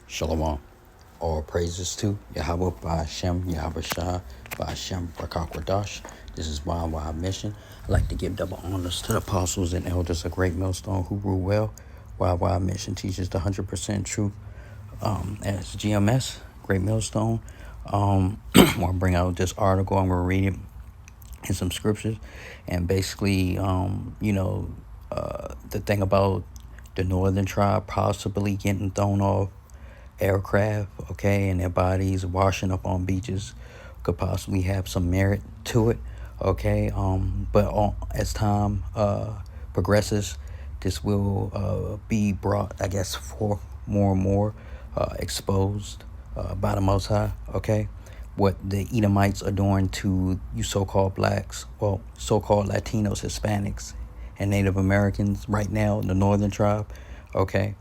Shalom. All praises to Yahweh Ba'Shem, Yahweh Shah, Ba'Shem, Rakakwadash. This is y&ymission. I'd like to give double honors to the apostles and elders of Great Millstone who rule well. y&ymission teaches the 100% truth as GMS, Great Millstone. I want to bring out this article. I'm going to read it in some scriptures. And basically, the thing about the northern tribe possibly getting thrown off aircraft, okay, and their bodies washing up on beaches could possibly have some merit to it, okay. But as time progresses, this will be brought, I guess, for more and more exposed by the Most High, okay. What the Edomites are doing to you so-called blacks, well, so-called Latinos, Hispanics, and Native Americans right now in the northern tribe, okay.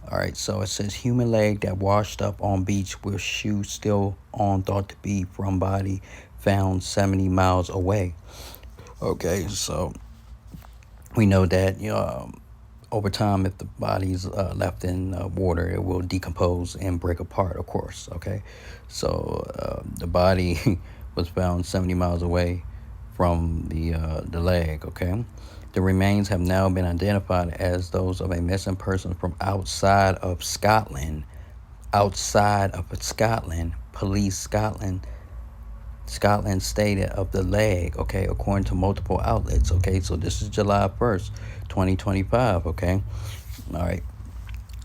All right, so it says human leg that washed up on beach with shoes still on, thought to be from body found 70 miles away. Okay, so we know that over time, if the body's left in water, it will decompose and break apart, of course. Okay, so the body was found 70 miles away from the leg. Okay. The remains have now been identified as those of a missing person from outside of Scotland. Police Scotland stated of the leg, okay, according to multiple outlets, okay. So this is July 1st, 2025, okay. All right.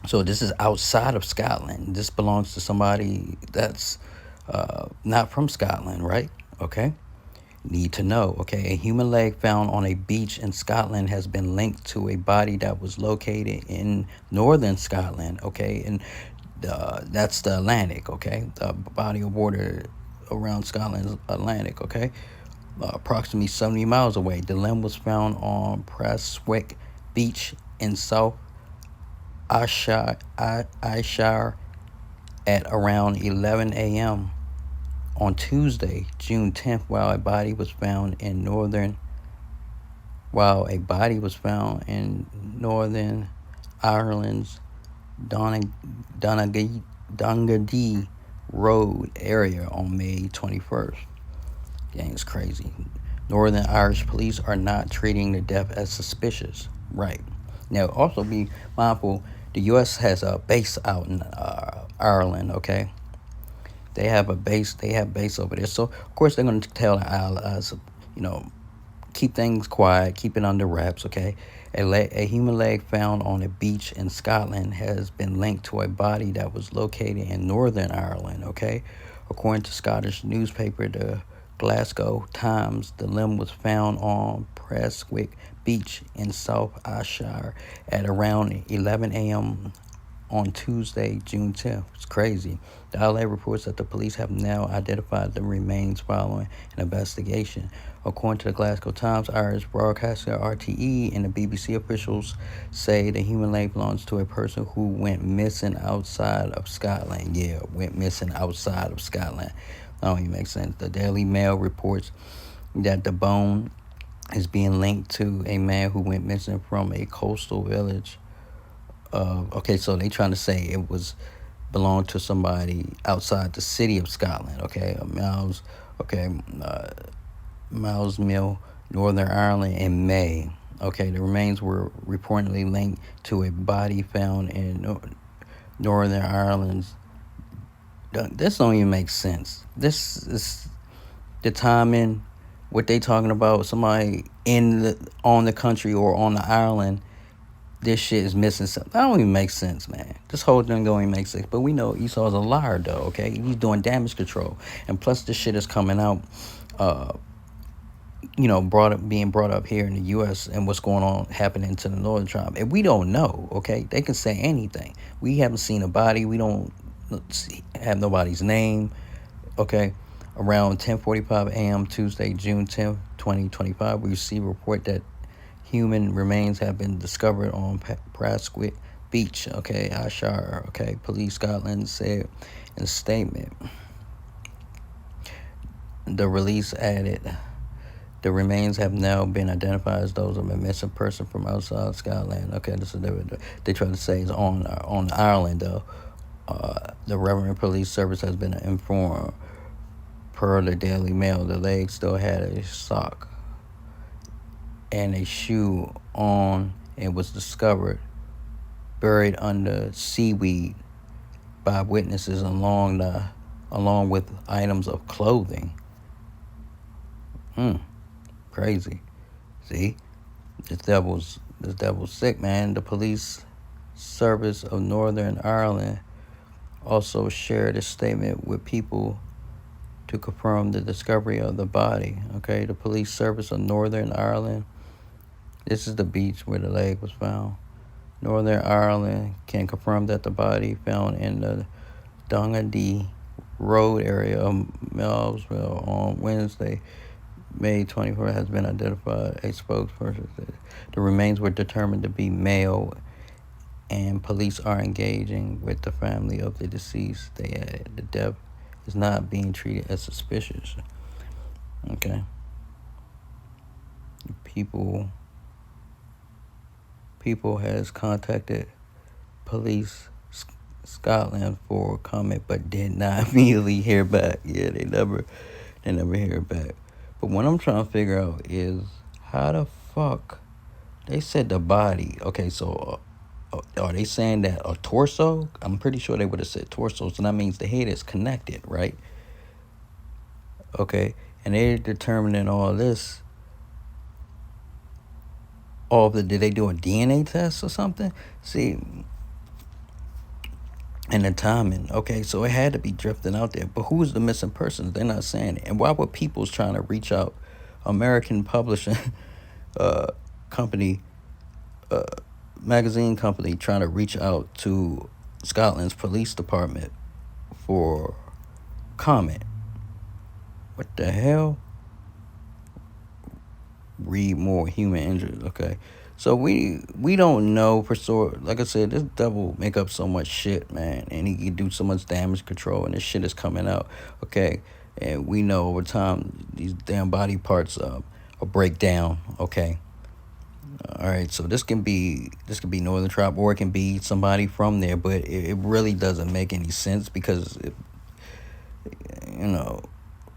So this is outside of Scotland. This belongs to somebody that's not from Scotland, right? Okay. Need to know, okay. A human leg found on a beach in Scotland has been linked to a body that was located in northern Scotland, okay. And that's the Atlantic, okay. The body of water around Scotland's Atlantic, okay. Approximately 70 miles away. The limb was found on Prestwick Beach in South Ayrshire at around 11 a.m. on Tuesday, June 10th, while a body was found in northern Ireland's Donaghadee Road area on May 21st. Dang, it's crazy. Northern Irish police are not treating the death as suspicious. Right. Now, also be mindful, the U.S. has a base out in Ireland, okay? They have base over there. So, of course, they're going to tell the allies, keep things quiet, keep it under wraps, okay? A human leg found on a beach in Scotland has been linked to a body that was located in Northern Ireland, okay? According to Scottish newspaper, the Glasgow Times, the limb was found on Prestwick Beach in South Ayrshire at around 11 a.m. on Tuesday, June 10th. It's crazy. The outlet reports that the police have now identified the remains following an investigation. According to the Glasgow Times, Irish broadcaster RTE and the BBC officials say the human leg belongs to a person who went missing outside of Scotland. Yeah, went missing outside of Scotland. That don't even make sense. The Daily Mail reports that the bone is being linked to a man who went missing from a coastal village. Okay, so they trying to say it belonged to somebody outside the city of Scotland. Okay, Miles Mill, Northern Ireland in May. Okay, the remains were reportedly linked to a body found in Northern Ireland's. This don't even make sense. This is the timing. What they talking about? Somebody on the country or on the island. This shit is missing something. That don't even make sense, man. This whole thing don't even make sense. But we know Esau's a liar, though, okay? He's doing damage control. And plus, this shit is coming out, being brought up here in the U.S. and what's going on happening to the Northern Tribe. And we don't know, okay? They can say anything. We haven't seen a body. We don't have nobody's name, okay? Around 10:45 a.m. Tuesday, June 10th, 2025, we received a report that human remains have been discovered on Prestwick Beach, okay, Ayrshire, okay. Police Scotland said in a statement. The release added, the remains have now been identified as those of a missing person from outside Scotland. Okay, this is they try to say is on Ireland, though. The Reverend Police Service has been informed. Per the Daily Mail, the leg still had a sock and a shoe on and was discovered buried under seaweed by witnesses along with items of clothing. Crazy. See? This devil's sick, man. The police service of Northern Ireland also shared a statement with people to confirm the discovery of the body. Okay, the police service of Northern Ireland. This is the beach where the leg was found. Northern Ireland can confirm that the body found in the Dungandee Road area of Melville on Wednesday, May 24th, has been identified. A spokesperson said the remains were determined to be male, and police are engaging with the family of the deceased. They added the death is not being treated as suspicious. Okay. People has contacted police Scotland for comment, but did not immediately hear back. Yeah, they never hear back. But what I'm trying to figure out is how the fuck they said the body. Okay, so are they saying that a torso? I'm pretty sure they would have said torso, so that means the head is connected, right? Okay, and they're determining all this. Did they do a DNA test or something? See, and the timing. Okay, so it had to be drifting out there. But who's the missing persons? They're not saying it. And why were people's trying to reach out? American publishing company, magazine company, trying to reach out to Scotland's police department for comment. What the hell? Read more human injuries. Okay, so we don't know for sure. Like I said, this devil make up so much shit, man, and he can do so much damage control, and this shit is coming out. Okay, and we know over time these damn body parts will break down. Okay, all right. So this can be Northern Tribe, or it can be somebody from there, but it really doesn't make any sense because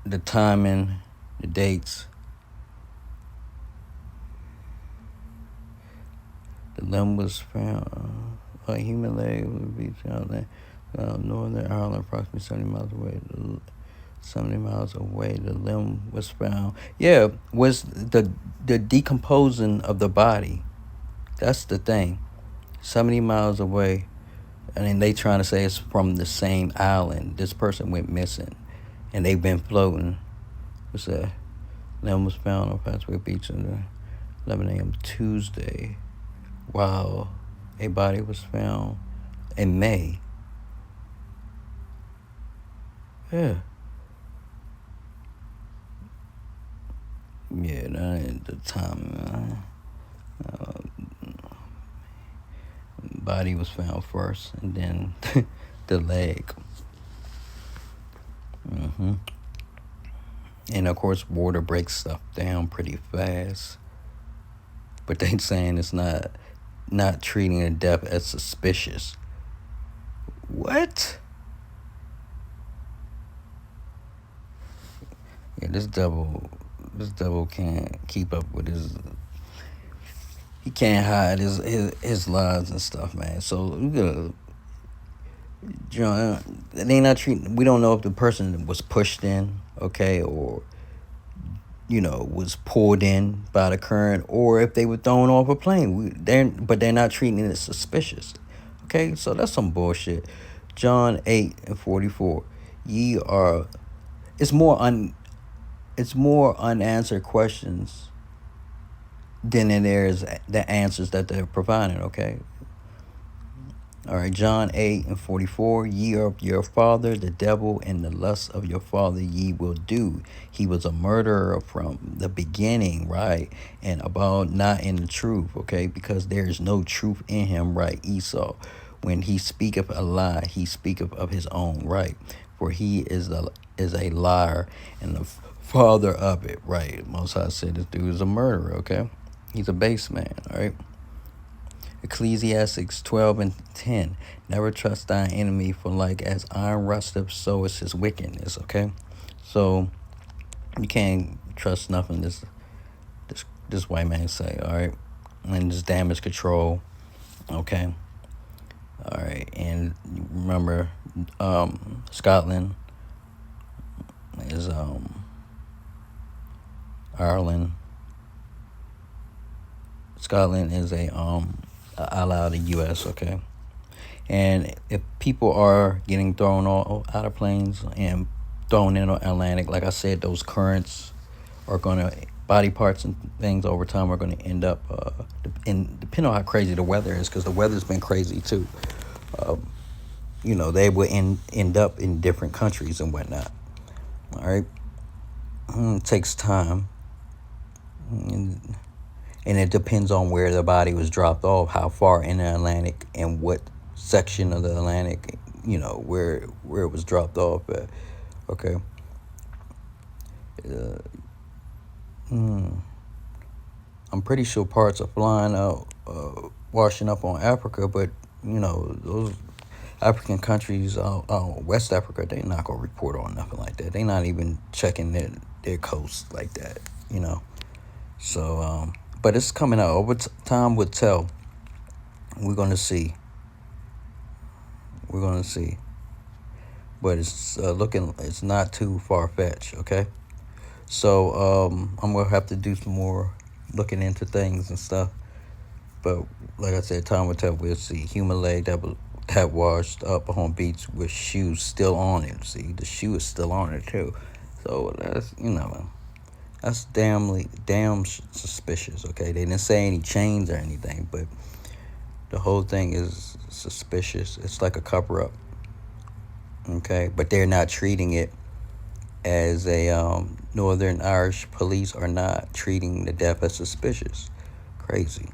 the timing, the dates. The limb was found. A human leg would be found in Northern Ireland, approximately 70 miles away. 70 miles away, the limb was found. Yeah, was the decomposing of the body. That's the thing. 70 miles away, and then they trying to say it's from the same island. This person went missing, and they've been floating. What's that? Limb was found on Pathway Beach on 11 a.m. Tuesday, while a body was found in May. Yeah. Yeah, that ain't the time. Body was found first, and then the leg. And of course, water breaks stuff down pretty fast. But they saying it's not treating a death as suspicious. What? Yeah, this devil can't keep up with his. He can't hide his lies and stuff, man. So they not treating. We don't know if the person was pushed in, okay, or was pulled in by the current, or if they were thrown off a plane. But they're not treating it as suspicious. Okay, so that's some bullshit. John 8:44. It's more unanswered questions than there is the answers that they're providing. Okay. All right, John 8:44. Ye are of your father the devil, and the lust of your father ye will do. He was a murderer from the beginning, right? And about not in the truth, okay? Because there is no truth in him, right? Esau, when he speaketh a lie, he speaketh of his own, right? For he is a liar and the father of it, right? Most High said this dude is a murderer, okay? He's a base man, all right? Ecclesiastes 12:10. Never trust thine enemy, for like as iron rusteth, so is his wickedness. Okay, so you can't trust nothing this white man say. All right, and this damage control. Okay, all right, and remember, Scotland is Ireland. Scotland is a ally of the U.S. Okay, and if people are getting thrown out of planes and thrown in the Atlantic, like I said, those currents are gonna body parts and things over time are gonna end up and depending on how crazy the weather is, because the weather's been crazy too. They will end up in different countries and whatnot. All right, it takes time. And it depends on where the body was dropped off, how far in the Atlantic, and what section of the Atlantic, where it was dropped off at. Okay. I'm pretty sure parts are flying out, washing up on Africa, but those African countries, West Africa, they not gonna report on nothing like that. They not even checking their coast like that. So, but it's coming out. Over time would tell. We're gonna see. But it's not too far-fetched, okay? So, I'm gonna have to do some more looking into things and stuff. But like I said, time will tell. We'll see. Human leg that washed up on beach with shoes still on it. See, the shoe is still on it too. So that's damn suspicious. Okay, they didn't say any chains or anything, but the whole thing is suspicious. It's like a cover-up. Okay, but they're not treating it as a Northern Irish police are not treating the death as suspicious. Crazy.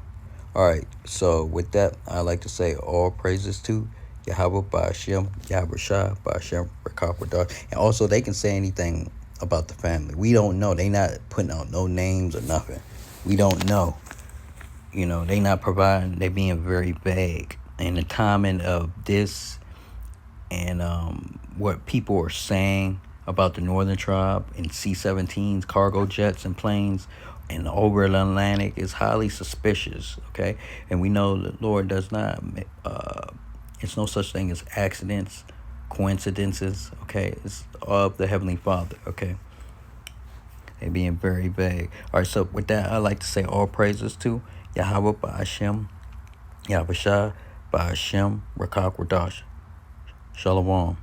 All right, so with that, I like to say all praises to Yahweh Ba'ashem, Yahweh Shah, Ba'ashem, Rakakwadash. And also, they can say anything about the family. We don't know. They not putting out no names or nothing. We don't know. They not providing. They being very vague. And the timing of this and what people are saying about the Northern Tribe and C-17s, cargo jets and planes, and over the Atlantic is highly suspicious, okay? And we know the Lord does not, it's no such thing as accidents, coincidences, okay? It's of the Heavenly Father, okay? They're being very vague. All right, so with that, I'd like to say all praises to Yahweh Ba'ashem, Yahweh Shah, Ba'ashem, Rakakwadash. Shalom.